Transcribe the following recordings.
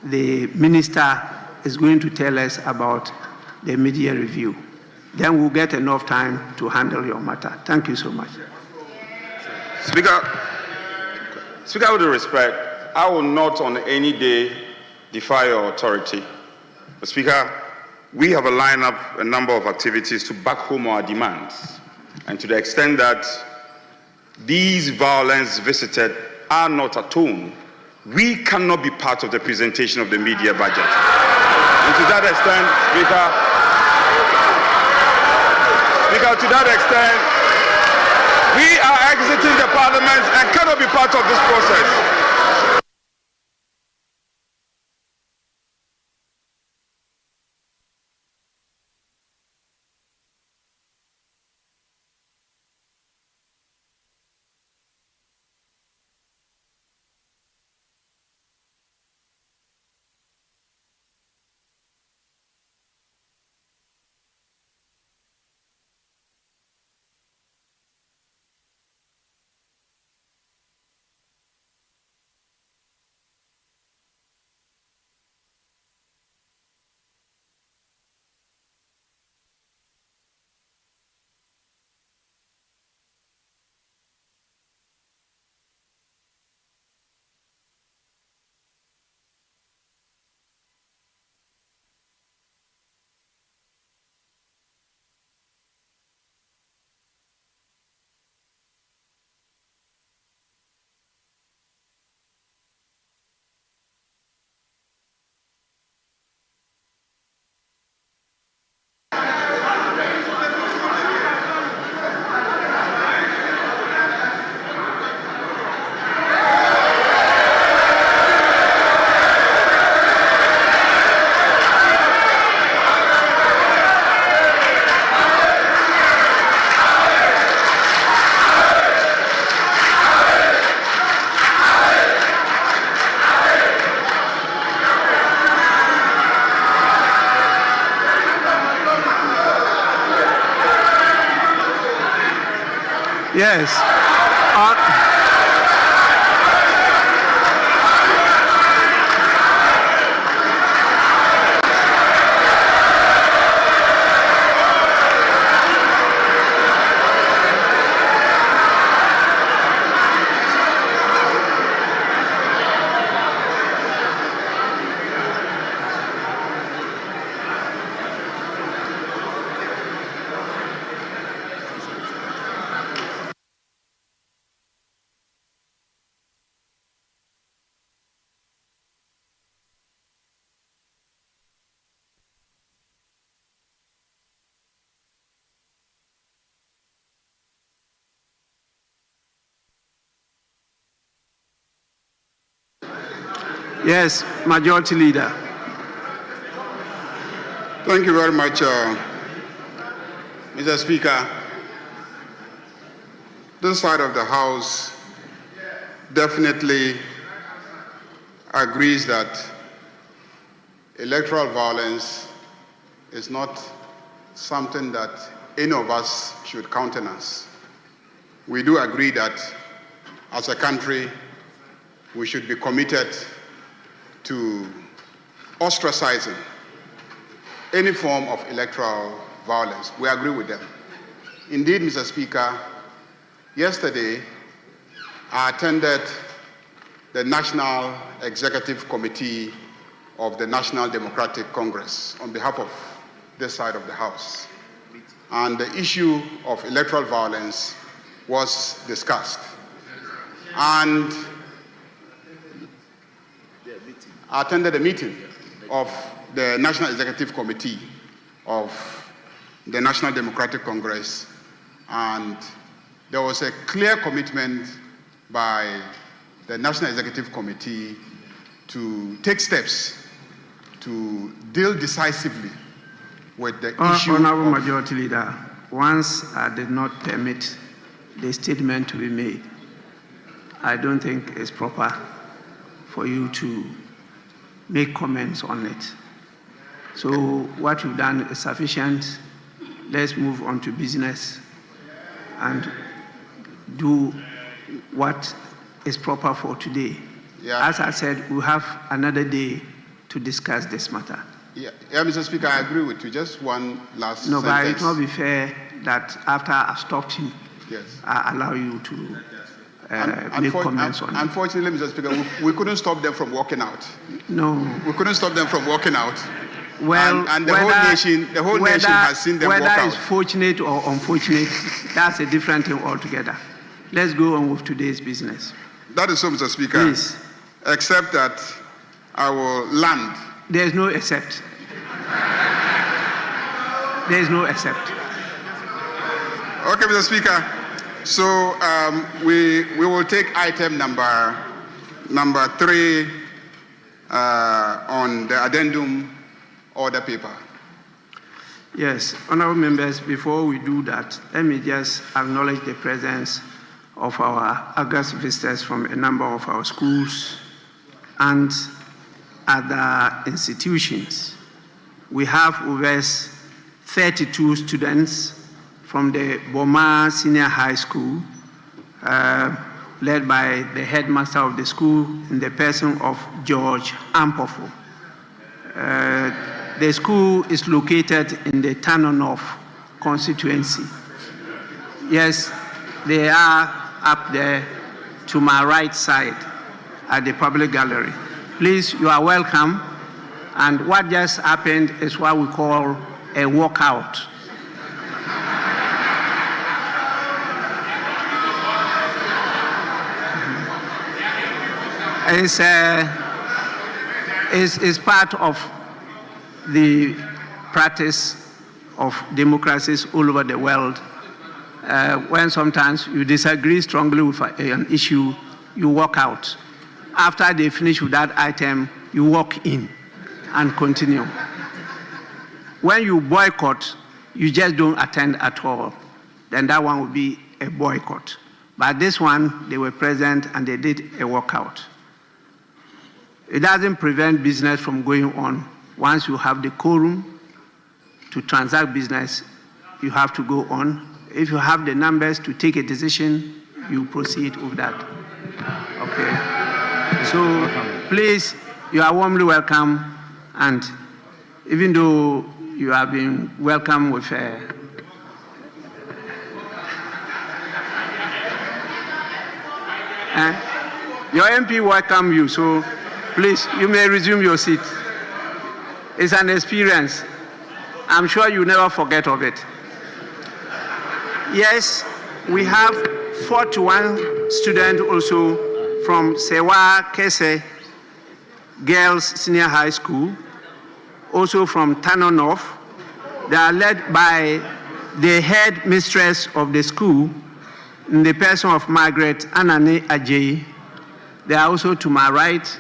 the minister is going to tell us about the media review. Then we'll get enough time to handle your matter. Thank you so much. Speaker, with respect, I will not on any day defy your authority. But Speaker, we have lined up a number of activities to back home our demands. And to the extent that these violence visited are not atoned, we cannot be part of the presentation of the media budget. And to that extent, Speaker, to that extent, we are exiting the Parliament and cannot be part of this process. Yes. Yes, Majority Leader. Thank you very much, Mr. Speaker. This side of the House definitely agrees that electoral violence is not something that any of us should countenance. We do agree that as a country, we should be committed to ostracizing any form of electoral violence. We agree with them. Indeed, Mr. Speaker, yesterday I attended the National Executive Committee of the National Democratic Congress on behalf of this side of the House. And the issue of electoral violence was discussed. And I attended a meeting of the National Executive Committee of the National Democratic Congress, and there was a clear commitment by the National Executive Committee to take steps to deal decisively with the issue. Honorable Majority Leader, once I did not permit the statement to be made, I don't think it's proper for you to make comments on it. So what you've done is sufficient. Let's move on to business and do what is proper for today. Yeah. As I said, we have another day to discuss this matter. Yeah, Mr. Speaker, I agree with you. Just one last No, sentence. but it will not be fair that after I've stopped him, Yes. I allow you to make comments on it. Unfortunately, Mr. Speaker, we couldn't stop them from walking out. No. We couldn't stop them from walking out. Well, and the whole nation has seen them walk out. Whether it's fortunate or unfortunate, that's a different thing altogether. Let's go on with today's business. That is so, Mr. Speaker. Please. Except that I will land. There's no except. There's no except. Okay, Mr. Speaker. So we will take item number 3 on the addendum order paper. Yes, honorable members, before we do that, let me just acknowledge the presence of our August visitors from a number of our schools and other institutions. We have over 32 students from the Boma Senior High School, led by the headmaster of the school in the person of George Ampofo. The school is located in the Tano North constituency. Yes, they are up there to my right side at the public gallery. Please, you are welcome. And what just happened is what we call a walkout. It's part of the practice of democracies all over the world. When sometimes you disagree strongly with an issue, you walk out. After they finish with that item, you walk in and continue. When you boycott, you just don't attend at all. Then that one would be a boycott. But this one, they were present and they did a walkout. It doesn't prevent business from going on. Once you have the quorum to transact business, you have to go on. If you have the numbers to take a decision, you proceed with that. Okay. So please, you are warmly welcome. And even though you have been welcome with your MP welcome you, so please, you may resume your seat. It's an experience. I'm sure you never forget of it. Yes, we have 41 students also from Sewa Kese Girls Senior High School, also from Tano North. They are led by the head mistress of the school, in the person of Margaret Anane Ajay. They are also to my right,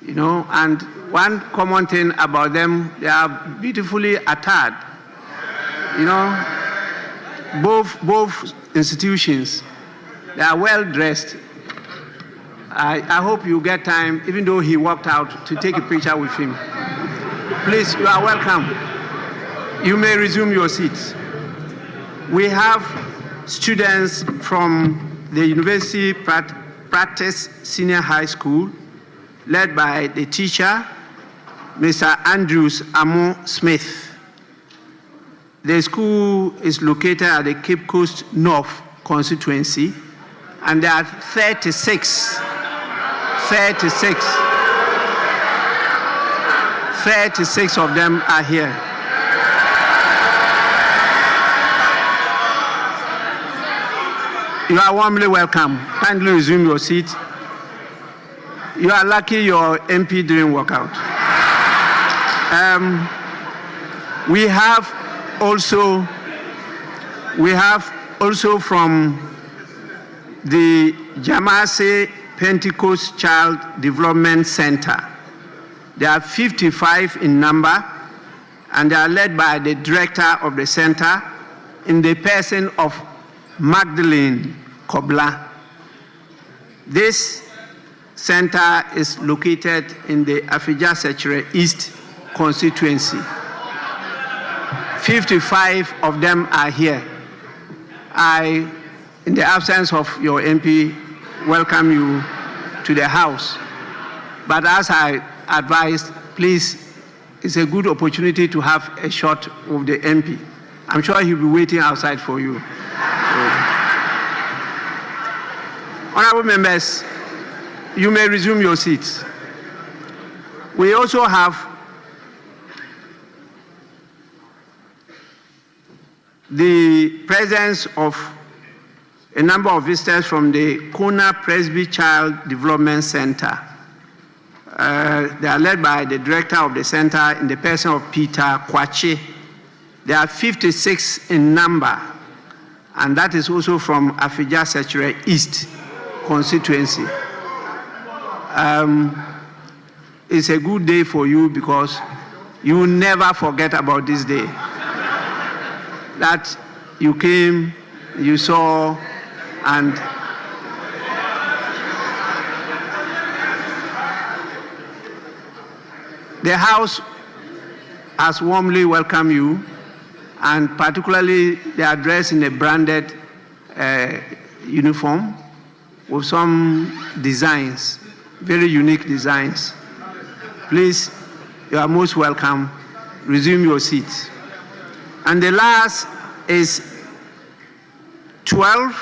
you know, and one common thing about them, they are beautifully attired. You know, both institutions, they are well dressed. I hope you get time, even though he walked out, to take a picture with him. Please, you are welcome. You may resume your seats. We have students from the University Practice Senior High School, led by the teacher, Mr. Andrews Amo Smith. The school is located at the Cape Coast North constituency, and there are 36 of them are here. You are warmly welcome. Kindly resume your seat. You are lucky your MP didn't walk out. We have also from the Jamase Pentecost Child Development Center. There are 55 in number, and they are led by the director of the center in the person of Magdalene Kobla. This center is located in the Afija Sechere East constituency. 55 of them are here. I, in the absence of your MP, welcome you to the House. But as I advised, please, it's a good opportunity to have a shot with the MP. I'm sure he'll be waiting outside for you. Honorable members, you may resume your seats. We also have the presence of a number of visitors from the Kona Presby Child Development Center. They are led by the director of the center in the person of Peter Kwache. There are 56 in number, and that is also from Afija Sechere East constituency. It's a good day for you because you will never forget about this day. That you came, you saw, and the House has warmly welcomed you, and particularly they are dressed in a branded uniform with some designs, very unique designs. Please, you are most welcome. Resume your seats. And the last is 12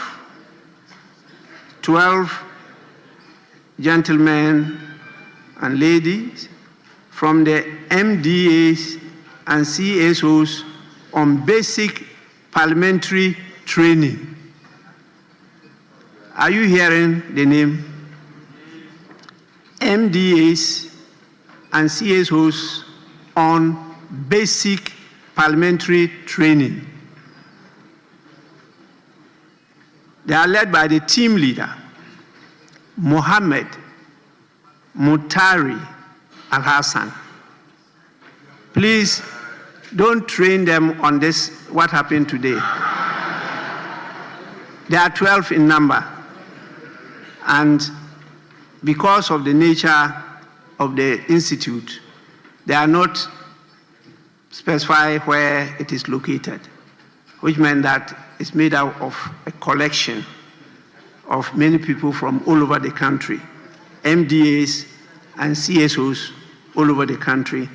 gentlemen and ladies from the MDAs and CSOs on basic parliamentary training. Are you hearing the name? MDAs and CSOs on basic parliamentary training. They are led by the team leader, Mohammed Mutari Al-Hassan. Please don't train them on this, what happened today. There are 12 in number. And because of the nature of the institute, they are not specified where it is located, which meant that it's made out of a collection of many people from all over the country, MDAs and CSOs all over the country,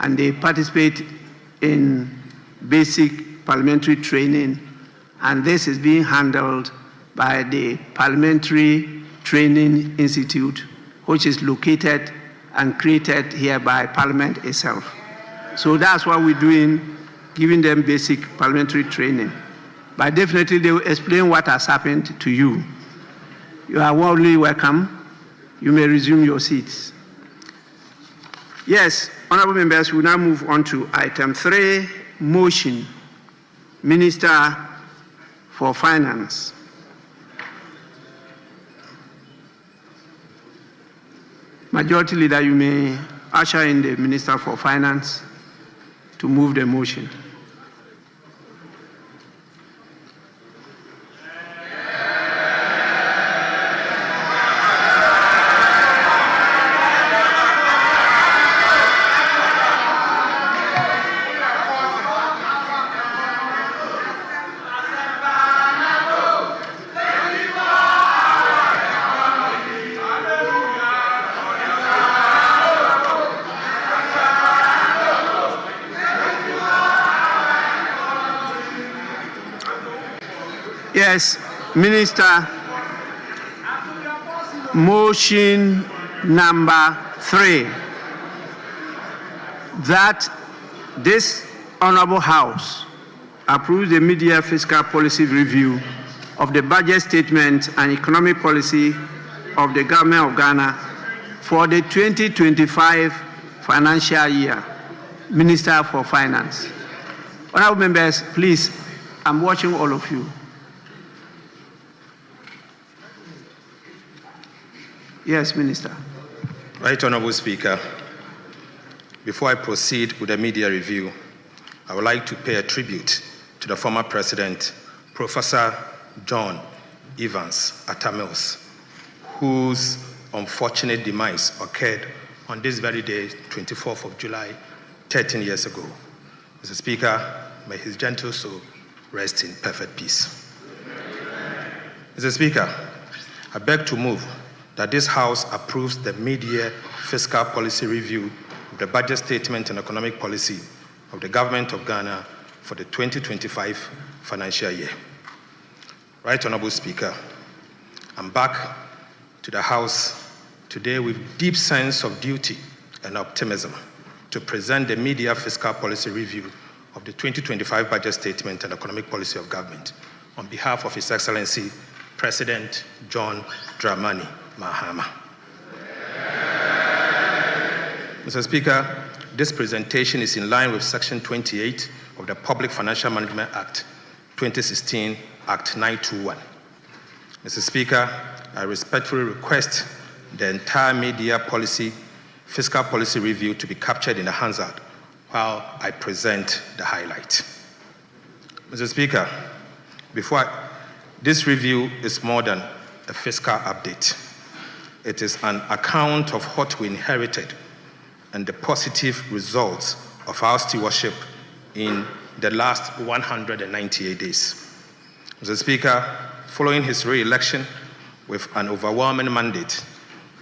and they participate in basic parliamentary training, and this is being handled by the Parliamentary Training Institute, which is located and created here by Parliament itself. So that's what we're doing, giving them basic parliamentary training. But definitely they will explain what has happened to you. You are warmly welcome. You may resume your seats. Yes, honorable members, we now move on to item 3, motion. Minister for Finance. Majority Leader, you may usher in the Minister for Finance to move the motion. Yes, Minister, motion number 3, that this Honorable House approves the mid-year fiscal policy review of the budget statement and economic policy of the Government of Ghana for the 2025 financial year. Minister for Finance. Honorable members, please, I'm watching all of you. Yes, Minister. Right, Honorable Speaker. Before I proceed with the media review, I would like to pay a tribute to the former President, Professor John Evans Atta-Mills, whose unfortunate demise occurred on this very day, 24th of July, 13 years ago. Mr. Speaker, may his gentle soul rest in perfect peace. Mr. Speaker, I beg to move that this House approves the mid-year fiscal policy review of the budget statement and economic policy of the Government of Ghana for the 2025 financial year. Right Honorable Speaker, I'm back to the House today with deep sense of duty and optimism to present the mid-year fiscal policy review of the 2025 budget statement and economic policy of government on behalf of His Excellency President John Dramani Mahama. Mr. Speaker, this presentation is in line with Section 28 of the Public Financial Management Act 2016, Act 921. Mr. Speaker, I respectfully request the entire mid-year fiscal policy review to be captured in the Hansard while I present the highlight. Mr. Speaker, this review is more than a fiscal update. It is an account of what we inherited and the positive results of our stewardship in the last 198 days. Mr. Speaker, following his re-election with an overwhelming mandate,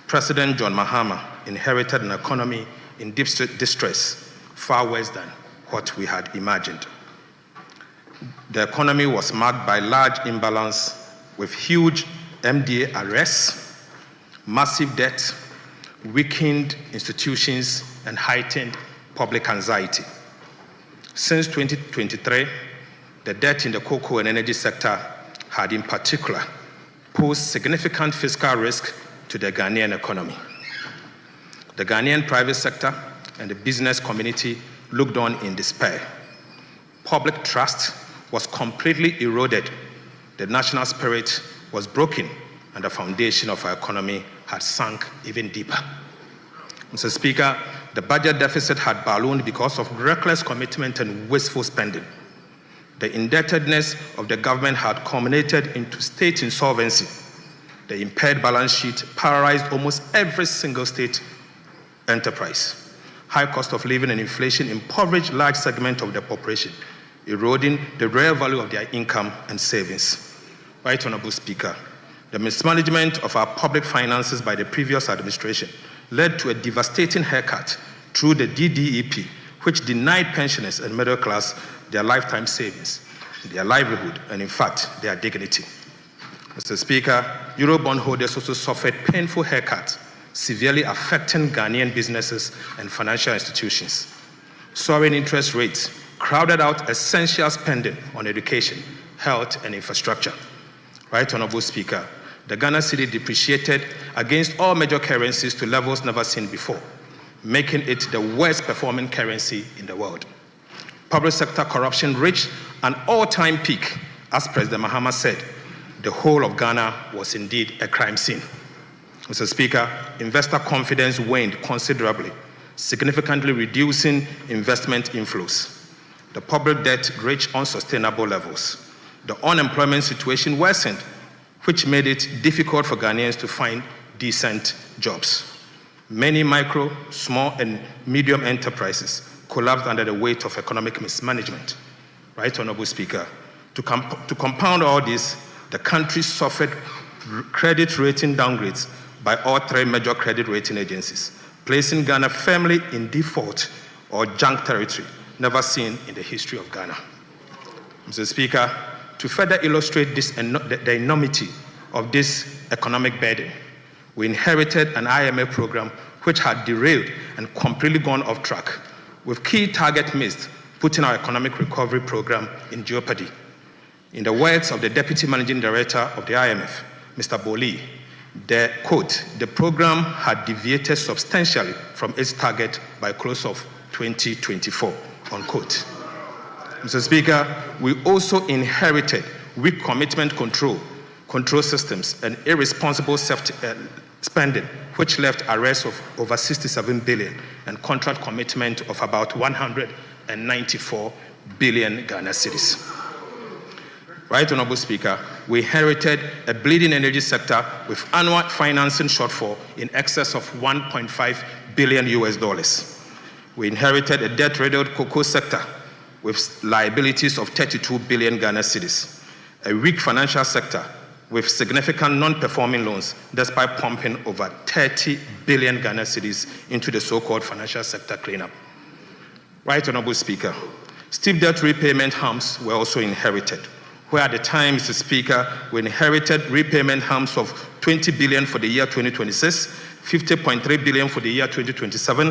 President John Mahama inherited an economy in deep distress, far worse than what we had imagined. The economy was marked by large imbalance with huge MDA arrests, massive debt, weakened institutions, and heightened public anxiety. Since 2023, the debt in the cocoa and energy sector had in particular posed significant fiscal risk to the Ghanaian economy. The Ghanaian private sector and the business community looked on in despair. Public trust was completely eroded. The national spirit was broken, and the foundation of our economy had sunk even deeper. Mr. Speaker, the budget deficit had ballooned because of reckless commitment and wasteful spending. The indebtedness of the government had culminated into state insolvency. The impaired balance sheet paralyzed almost every single state enterprise. High cost of living and inflation impoverished large segments of the population, eroding the real value of their income and savings. Right Honorable Speaker, the mismanagement of our public finances by the previous administration led to a devastating haircut through the DDEP, which denied pensioners and middle class their lifetime savings, their livelihood, and in fact, their dignity. Mr. Speaker, Eurobond holders also suffered painful haircuts, severely affecting Ghanaian businesses and financial institutions. Soaring interest rates crowded out essential spending on education, health, and infrastructure. Right Honorable Speaker, the Ghana cedi depreciated against all major currencies to levels never seen before, making it the worst performing currency in the world. Public sector corruption reached an all-time peak. As President Mahama said, the whole of Ghana was indeed a crime scene. Mr. Speaker, investor confidence waned considerably, significantly reducing investment inflows. The public debt reached unsustainable levels. The unemployment situation worsened, which made it difficult for Ghanaians to find decent jobs. Many micro, small, and medium enterprises collapsed under the weight of economic mismanagement. Right Honorable Speaker, to compound all this, the country suffered credit rating downgrades by all three major credit rating agencies, placing Ghana firmly in default or junk territory, never seen in the history of Ghana. Mr. Speaker, to further illustrate the enormity of this economic burden, we inherited an IMF program which had derailed and completely gone off track, with key targets missed, putting our economic recovery program in jeopardy. In the words of the Deputy Managing Director of the IMF, Mr. Boli, the program had deviated substantially from its target by close of 2024, unquote. Mr. Speaker, we also inherited weak commitment control systems and irresponsible spending, which left arrests of over 67 billion and contract commitment of about 194 billion Ghana cedis. Right Honorable Speaker, we inherited a bleeding energy sector with annual financing shortfall in excess of $1.5 billion US. We inherited a debt-riddled cocoa sector with liabilities of 32 billion Ghana cedis, a weak financial sector with significant non-performing loans, despite pumping over 30 billion Ghana cedis into the so-called financial sector cleanup. Right Honorable Speaker, steep debt repayment harms were also inherited, where at the time, Mr. Speaker, we inherited repayment harms of 20 billion for the year 2026, 50.3 billion for the year 2027,